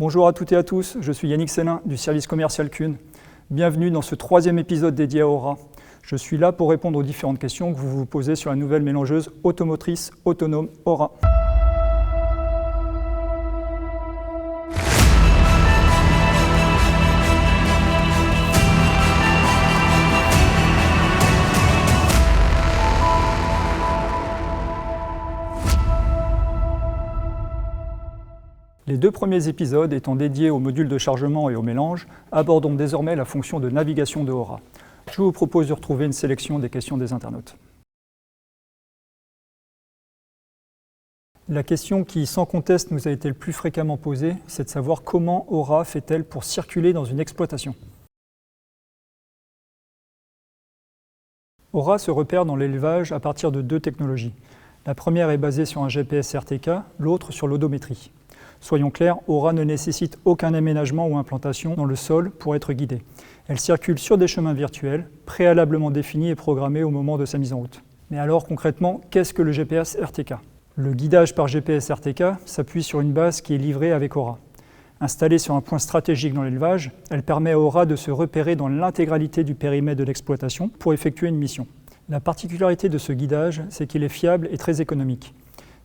Bonjour à toutes et à tous, je suis Yannick Célin du service commercial Kuhn. Bienvenue dans ce 3e épisode dédié à Aura. Je suis là pour répondre aux différentes questions que vous vous posez sur la nouvelle mélangeuse automotrice autonome Aura. Les 2 premiers épisodes étant dédiés au module de chargement et au mélange, abordons désormais la fonction de navigation de Aura. Je vous propose de retrouver une sélection des questions des internautes. La question qui, sans conteste, nous a été le plus fréquemment posée, c'est de savoir comment Aura fait-elle pour circuler dans une exploitation. Aura se repère dans l'élevage à partir de 2 technologies. La première est basée sur un GPS RTK, l'autre sur l'odométrie. Soyons clairs, Aura ne nécessite aucun aménagement ou implantation dans le sol pour être guidée. Elle circule sur des chemins virtuels, préalablement définis et programmés au moment de sa mise en route. Mais alors concrètement, qu'est-ce que le GPS RTK ? Le guidage par GPS RTK s'appuie sur une base qui est livrée avec Aura. Installée sur un point stratégique dans l'élevage, elle permet à Aura de se repérer dans l'intégralité du périmètre de l'exploitation pour effectuer une mission. La particularité de ce guidage, c'est qu'il est fiable et très économique.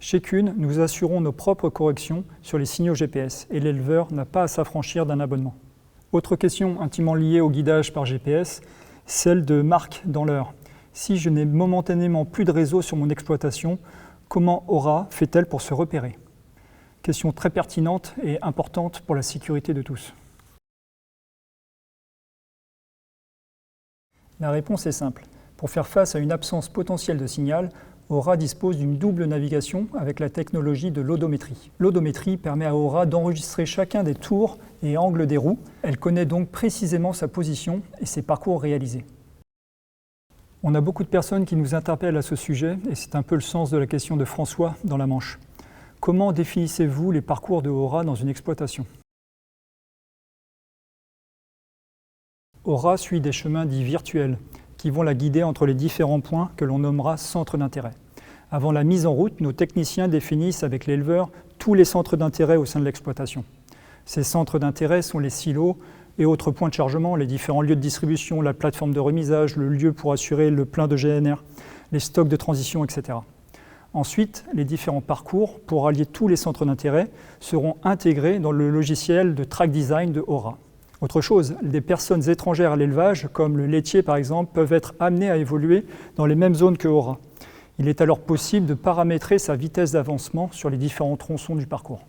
Chez Kuhn, nous assurons nos propres corrections sur les signaux GPS et l'éleveur n'a pas à s'affranchir d'un abonnement. Autre question intimement liée au guidage par GPS, celle de marque dans l'heure. Si je n'ai momentanément plus de réseau sur mon exploitation, comment Aura fait-elle pour se repérer ? Question très pertinente et importante pour la sécurité de tous. La réponse est simple. Pour faire face à une absence potentielle de signal, Aura dispose d'une double navigation avec la technologie de l'odométrie. L'odométrie permet à Aura d'enregistrer chacun des tours et angles des roues. Elle connaît donc précisément sa position et ses parcours réalisés. On a beaucoup de personnes qui nous interpellent à ce sujet et c'est un peu le sens de la question de François dans la Manche. Comment définissez-vous les parcours de Aura dans une exploitation ? Aura suit des chemins dits virtuels qui vont la guider entre les différents points que l'on nommera centres d'intérêt. Avant la mise en route, nos techniciens définissent avec l'éleveur tous les centres d'intérêt au sein de l'exploitation. Ces centres d'intérêt sont les silos et autres points de chargement, les différents lieux de distribution, la plateforme de remisage, le lieu pour assurer le plein de GNR, les stocks de transition, etc. Ensuite, les différents parcours pour allier tous les centres d'intérêt seront intégrés dans le logiciel de track design de Aura. Autre chose, des personnes étrangères à l'élevage, comme le laitier par exemple, peuvent être amenées à évoluer dans les mêmes zones que Aura. Il est alors possible de paramétrer sa vitesse d'avancement sur les différents tronçons du parcours.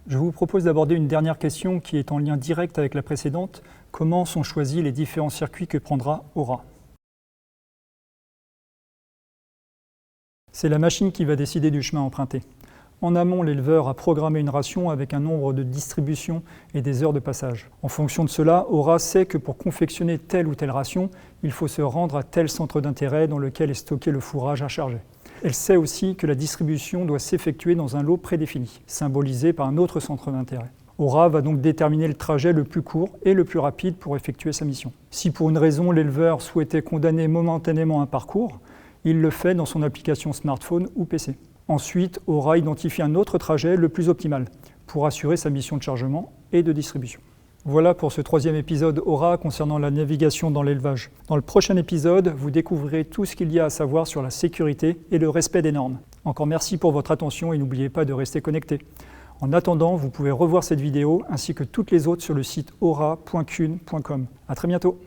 Je vous propose d'aborder une dernière question qui est en lien direct avec la précédente. Comment sont choisis les différents circuits que prendra Aura ? C'est la machine qui va décider du chemin emprunté. En amont, l'éleveur a programmé une ration avec un nombre de distributions et des heures de passage. En fonction de cela, Aura sait que pour confectionner telle ou telle ration, il faut se rendre à tel centre d'intérêt dans lequel est stocké le fourrage à charger. Elle sait aussi que la distribution doit s'effectuer dans un lot prédéfini, symbolisé par un autre centre d'intérêt. Aura va donc déterminer le trajet le plus court et le plus rapide pour effectuer sa mission. Si pour une raison l'éleveur souhaitait condamner momentanément un parcours, il le fait dans son application smartphone ou PC. Ensuite, Aura identifie un autre trajet le plus optimal pour assurer sa mission de chargement et de distribution. Voilà pour ce 3e épisode Aura concernant la navigation dans l'élevage. Dans le prochain épisode, vous découvrirez tout ce qu'il y a à savoir sur la sécurité et le respect des normes. Encore merci pour votre attention et n'oubliez pas de rester connecté. En attendant, vous pouvez revoir cette vidéo ainsi que toutes les autres sur le site aura.kuhn.com. À très bientôt.